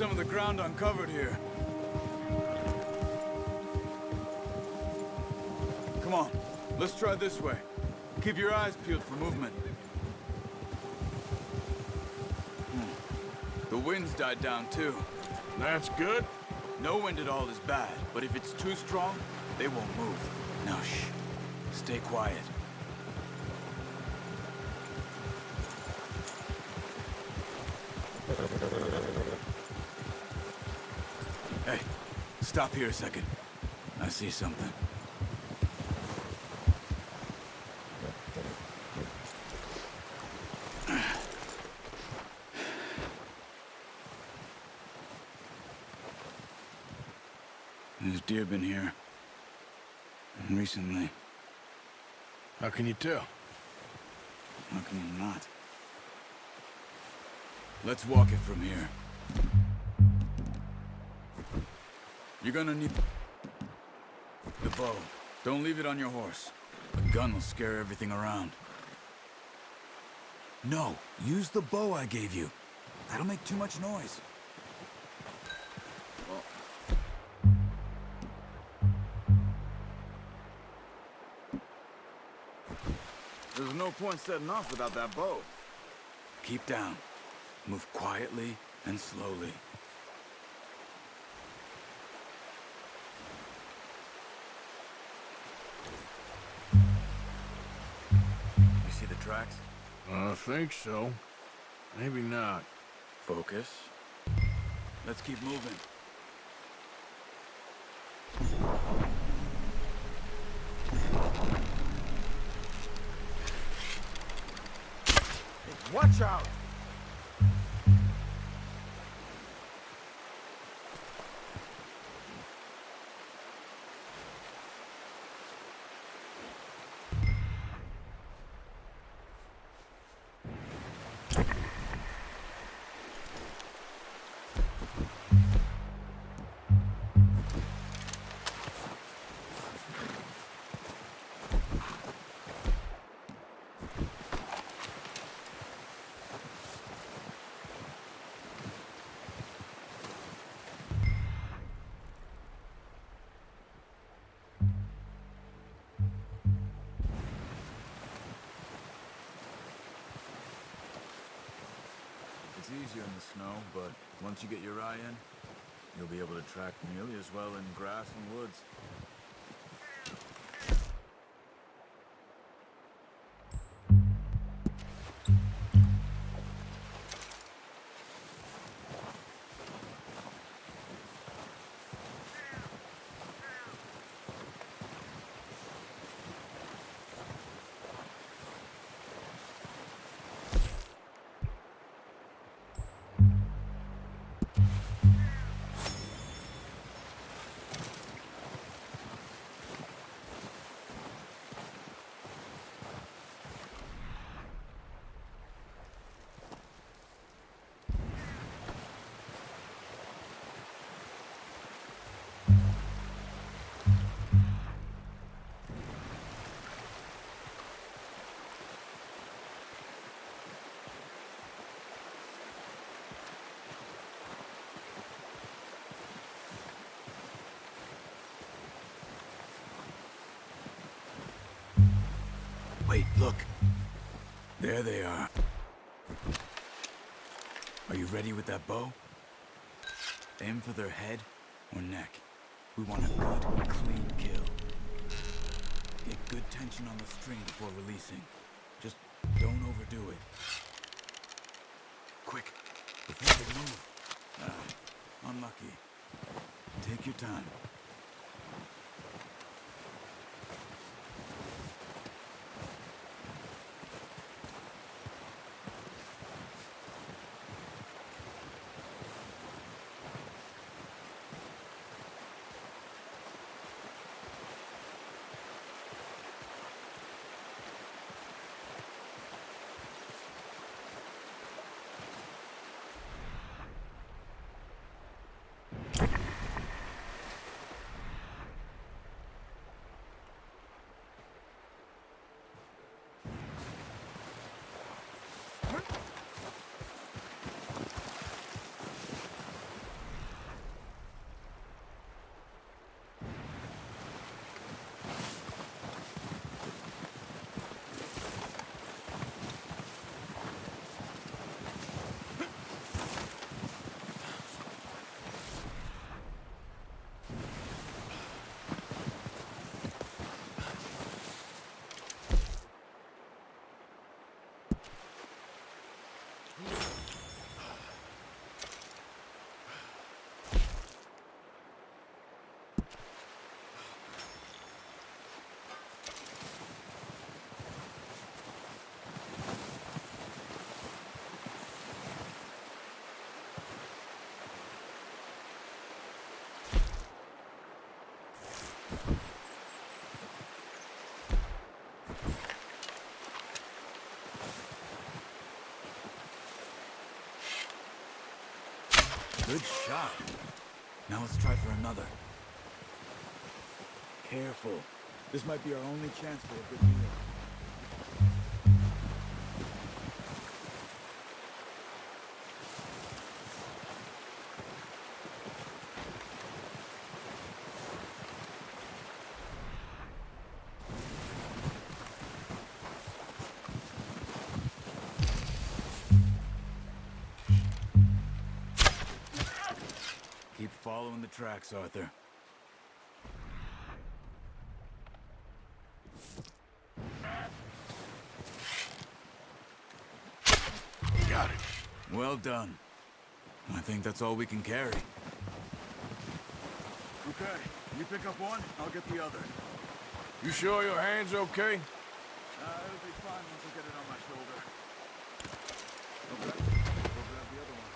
some of the ground uncovered here. Come on, let's try this way. Keep your eyes peeled for movement. The wind's died down too. That's good. No wind at all is bad, but if it's too strong, they won't move. Now shh, stay quiet. Hey, stop here a second. I see something. There's deer been here. Recently. How can you tell? How can you not? Let's walk it from here. You're gonna need the bow. Don't leave it on your horse. A gun will scare everything around. No, use the bow I gave you. That'll make too much noise. There's no point setting off without that bow. Keep down. Move quietly and slowly. You see the tracks? I think so. Maybe not. Focus. Let's keep moving. Watch out! It's easier in the snow, but once you get your eye in, you'll be able to track nearly as well in grass and woods. Wait, look. There they are. Are you ready with that bow? Aim for their head or neck. We want a good, clean kill. Get good tension on the string before releasing. Just don't overdo it. Quick, before they move. Unlucky. Take your time. Good shot. Now let's try for another. Careful. This might be our only chance for a good meal. Keep following the tracks, Arthur. Got it. Well done. I think that's all we can carry. Okay, you pick up one, I'll get the other. You sure your hand's okay? It'll be fine once I get it on my shoulder. Okay, go grab the other one.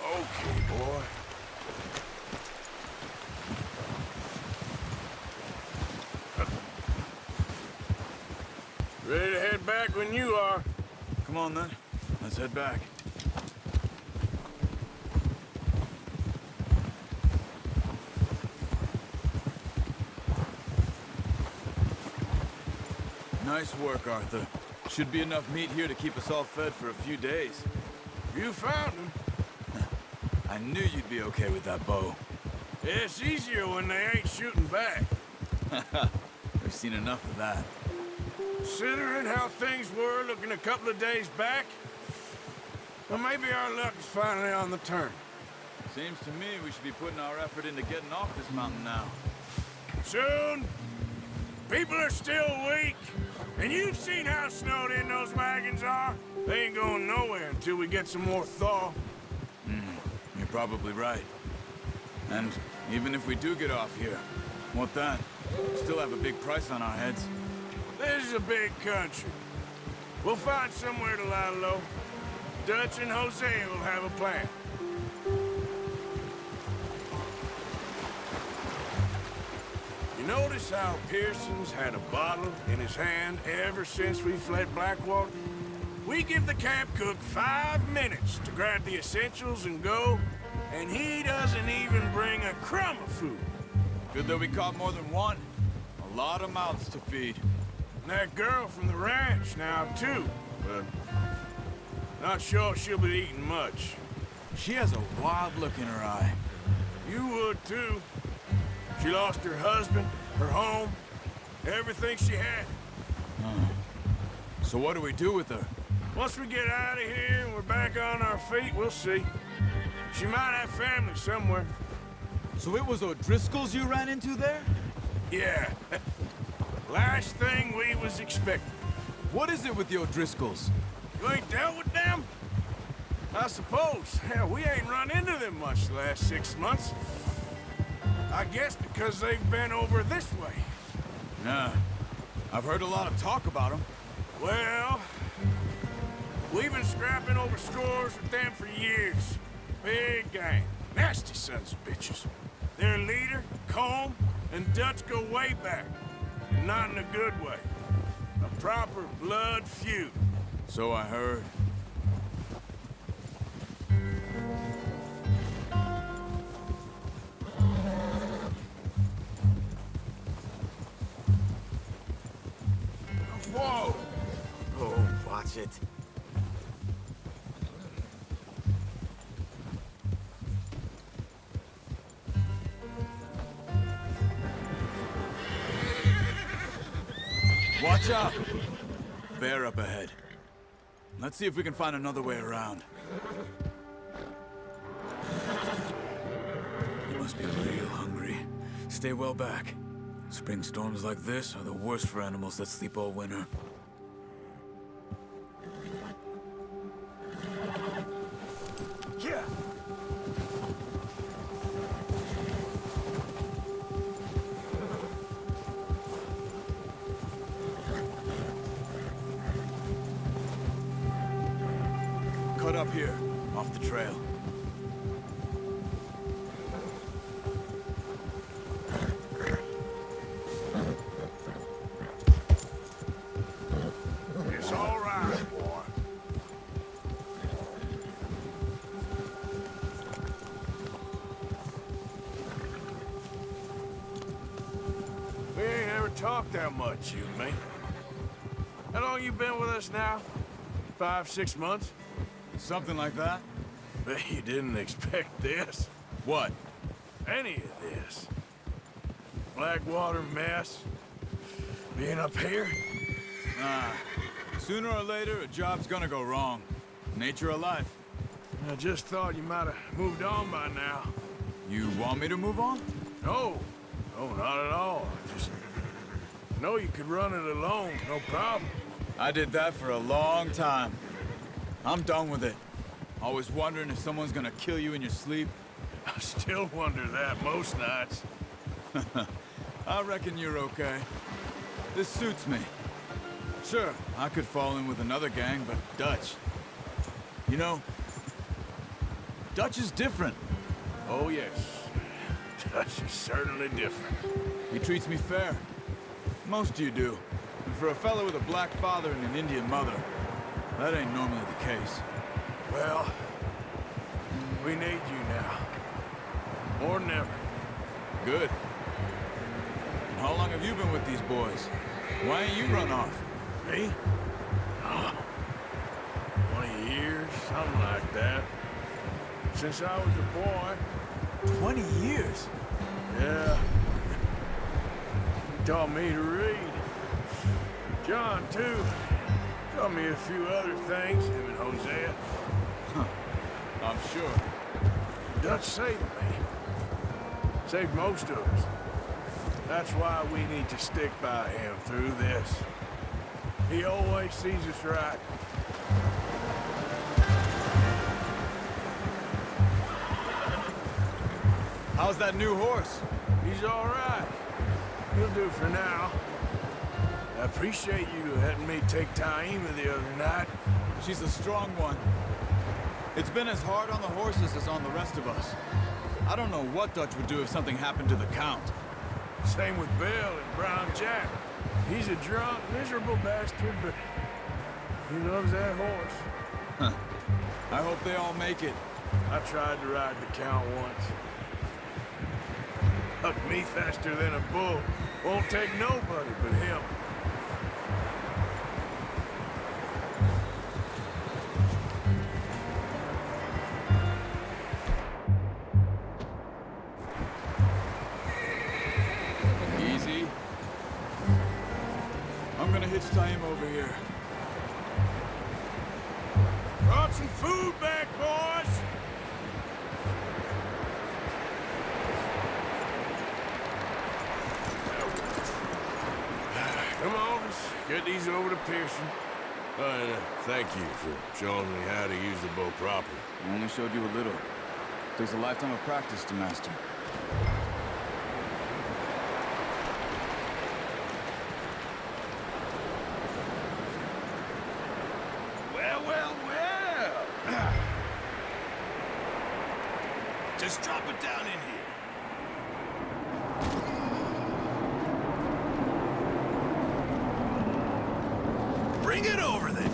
Okay, boy. Ready to head back when you are. Come on then. Let's head back. Nice work, Arthur. Should be enough meat here to keep us all fed for a few days. You found him. I knew you'd be okay with that bow. It's easier when they ain't shooting back. We've seen enough of that. Considering how things were looking a couple of days back, well, maybe our luck is finally on the turn. Seems to me we should be putting our effort into getting off this mountain now. Soon. People are still weak, and you've seen how snowed in those wagons are. They ain't going nowhere until we get some more thaw. You're probably right. And even if we do get off here, what then? We still have a big price on our heads. This is a big country. We'll find somewhere to lie low. Dutch and Hosea will have a plan. You notice how Pearson's had a bottle in his hand ever since we fled Blackwater? We give the camp cook 5 minutes to grab the essentials and go, and he doesn't even bring a crumb of food. Good that we caught more than one. A lot of mouths to feed. And that girl from the ranch now, too, but not sure she'll be eating much. She has a wild look in her eye. You would, too. She lost her husband, her home, everything she had. So what do we do with her? Once we get out of here and we're back on our feet, we'll see. She might have family somewhere. So it was O'Driscoll's you ran into there? Yeah. Last thing we was expecting. What is it with the O'Driscolls? You ain't dealt with them? I suppose. Hell, we ain't run into them much the last 6 months. I guess because they've been over this way. Nah, I've heard a lot of talk about them. Well, we've been scrapping over scores with them for years. Big gang. Nasty sons of bitches. Their leader, Combe, and Dutch go way back. And not in a good way. A proper blood feud. So I heard. Whoa! Oh, watch it. Watch out! Bear up ahead. Let's see if we can find another way around. You must be real hungry. Stay well back. Spring storms like this are the worst for animals that sleep all winter. Yeah. Cut up here, off the trail. It's all right, boy. We ain't ever talked that much, you and me. How long you been with us now? 5, 6 months? Something like that? Bet you didn't expect this. What? Any of this. Blackwater mess. Being up here? Ah, sooner or later, a job's gonna go wrong. Nature of life. I just thought you might have moved on by now. You want me to move on? No. No, not at all. I just know you could run it alone, no problem. I did that for a long time. I'm done with it. Always wondering if someone's gonna kill you in your sleep. I still wonder that most nights. I reckon you're okay. This suits me. Sure, I could fall in with another gang, but Dutch. You know, Dutch is different. Oh, yes. Dutch is certainly different. He treats me fair. Most of you do. And for a fellow with a black father and an Indian mother, that ain't normally the case. Well, we need you now. More than ever. Good. And how long have you been with these boys? Why ain't you run off? Me? Oh, 20 years, something like that. Since I was a boy. 20 years? Yeah. He taught me to read. John, too. Taught me a few other things, him and Hosea. I'm sure. Dutch saved me. Saved most of us. That's why we need to stick by him through this. He always sees us right. How's that new horse? He's all right. He'll do for now. I appreciate you letting me take Taima the other night. She's a strong one. It's been as hard on the horses as on the rest of us. I don't know what Dutch would do if something happened to the Count. Same with Bill and Brown Jack. He's a drunk, miserable bastard, but he loves that horse. Huh. I hope they all make it. I tried to ride the Count once. Hucked me faster than a bull. Won't take nobody but him. Easy. I'm gonna hitch Taima over here. Brought some food back, boys! Come on, let's get these over to Pearson. Thank you for showing me how to use the bow properly. I only showed you a little. Takes a lifetime of practice to master. Well. Just drop it down in here. Bring it over then.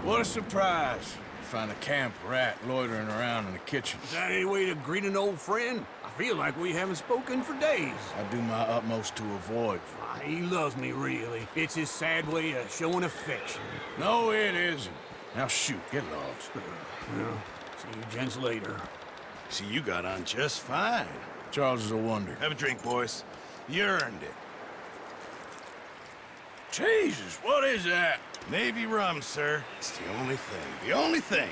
What a surprise. Find a camp rat loitering around in the kitchen. Is that any way to greet an old friend? I feel like we haven't spoken for days. I do my utmost to avoid you. He loves me, really. It's his sad way of showing affection. No, it isn't. Now shoot, get lost. Well, see you gents later. See, you got on just fine. Charles is a wonder. Have a drink, boys. You earned it. Jesus, what is that? Navy rum, sir. It's the only thing. The only thing.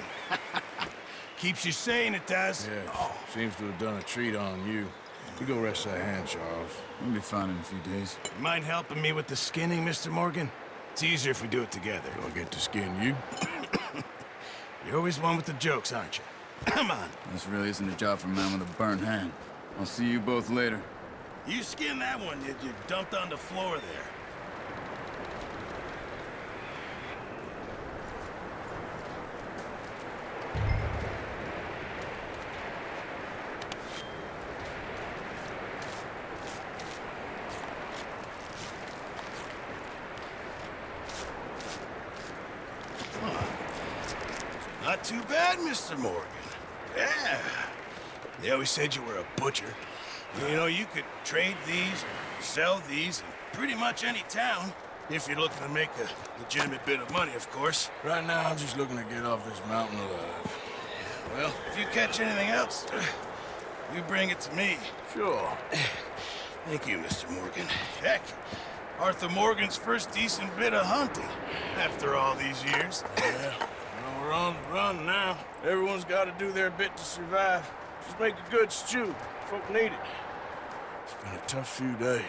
Keeps you sane, it does. Yes, seems to have done a treat on you. You go rest that hand, Charles. We'll be fine in a few days. You mind helping me with the skinning, Mr. Morgan? It's easier if we do it together. Do I get to skin you? You're always one with the jokes, aren't you? Come on. This really isn't a job for a man with a burnt hand. I'll see you both later. You skinned that one you dumped on the floor there. Not too bad, Mr. Morgan. Yeah. They always said you were a butcher. You know, you could trade these, sell these in pretty much any town, if you're looking to make a legitimate bit of money, of course. Right now, I'm just looking to get off this mountain alive. Well, if you catch anything else, you bring it to me. Sure. Thank you, Mr. Morgan. Heck, Arthur Morgan's first decent bit of hunting, after all these years. Yeah. Well, we're on the run now. Everyone's got to do their bit to survive. Just make a good stew. Folk need it. It's been a tough few days.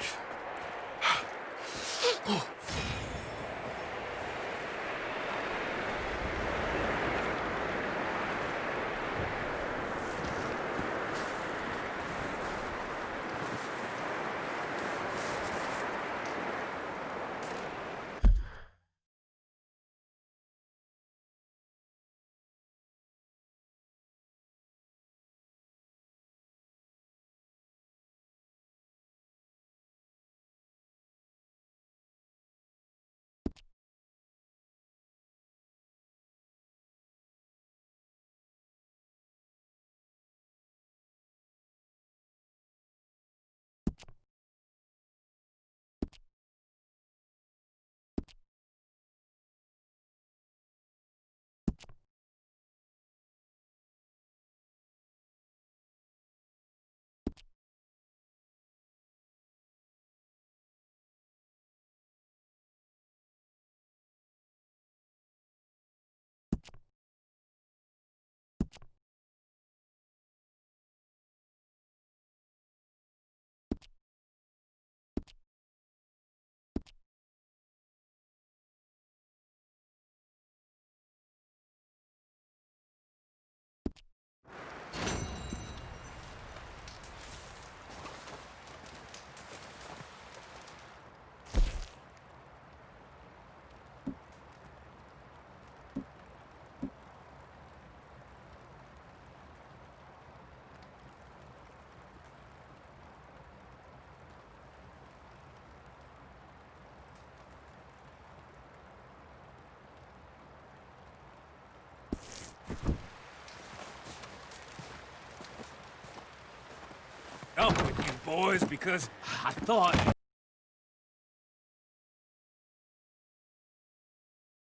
Up with you boys, because I thought...